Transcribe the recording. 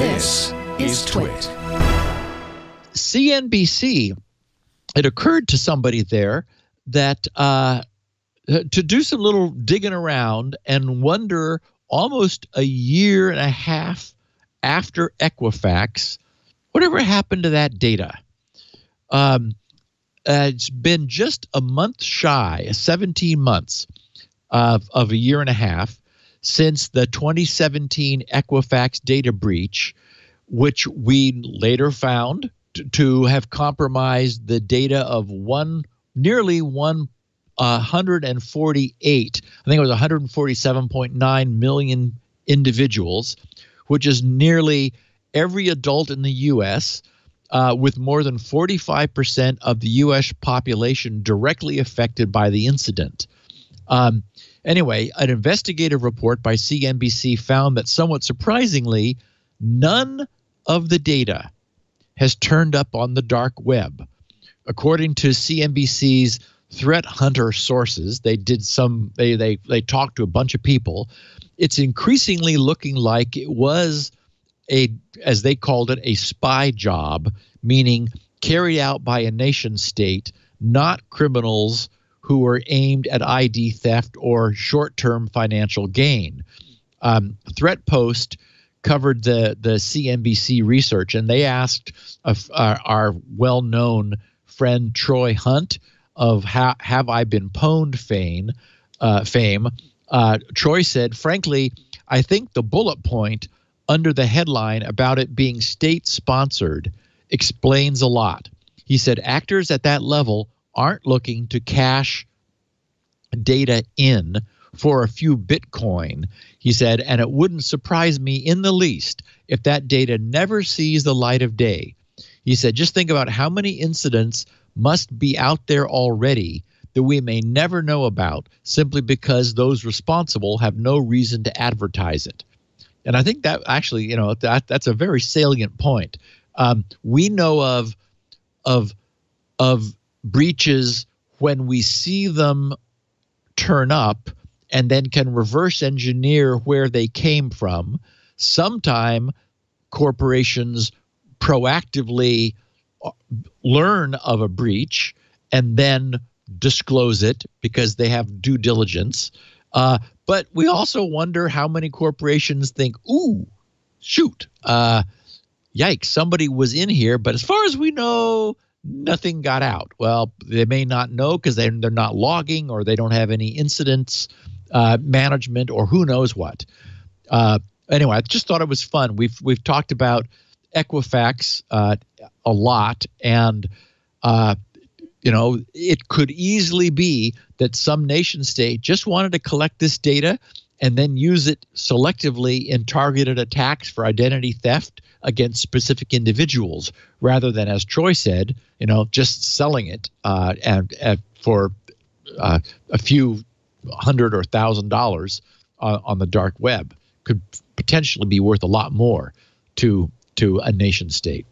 This is TWiT. CNBC, it occurred to somebody there that to do some little digging around and wonder, almost a year and a half after Equifax, whatever happened to that data? It's been just a month shy, 17 months of a year and a half since the 2017 Equifax data breach, which we later found to have compromised the data of nearly 148, I think it was 147.9 million individuals, which is nearly every adult in the U.S., with more than 45% of the U.S. population directly affected by the incident. Anyway, an investigative report by CNBC found that, somewhat surprisingly, none of the data has turned up on the dark web. According to CNBC's threat hunter sources, they talked to a bunch of people. It's increasingly looking like it was as they called it, a spy job, meaning carried out by a nation state, not criminals who were aimed at ID theft or short-term financial gain. Threat Post covered the CNBC research, and they asked our well-known friend Troy Hunt of Have I Been Pwned fame. Troy said, frankly, I think the bullet point under the headline about it being state-sponsored explains a lot. He said actors at that level aren't looking to cash data in for a few Bitcoin, he said, and it wouldn't surprise me in the least if that data never sees the light of day. He said, just think about how many incidents must be out there already that we may never know about simply because those responsible have no reason to advertise it. And I think that actually, that's a very salient point. We know of breaches when we see them turn up and then can reverse engineer where they came from. Sometime corporations proactively learn of a breach and then disclose it because they have due diligence. But we also wonder how many corporations think, ooh, shoot, yikes, somebody was in here, but as far as we know, nothing got out. Well, they may not know because they're not logging, or they don't have any incidents management, or who knows what. Anyway, I just thought it was fun. We've talked about Equifax a lot, and it could easily be that some nation state just wanted to collect this data and then use it selectively in targeted attacks for identity theft against specific individuals, rather than, as Troy said, just selling it and for a few $100 or $1,000 on the dark web. Could potentially be worth a lot more to a nation state.